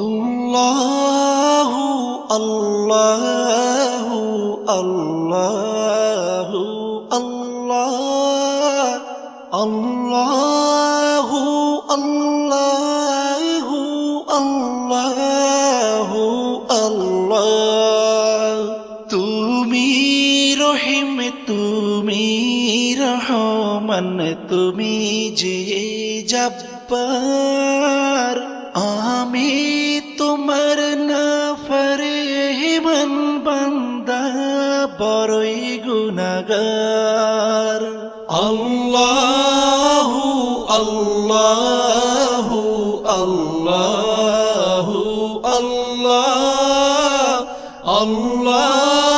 আল্লাহু আল্লাহু আল্লাহু আল্লাহ আল্লাহু আল্লাহু আল্লাহু আল্লাহ। তুমি রহিম তুমি রহমান তুমি যে জব্বার, আমি তোমার নাফরমান বান্দা বড়ই গুনাহগার। আল্লাহু আল্লাহু আল্লাহু আল্লাহ আল্লাহ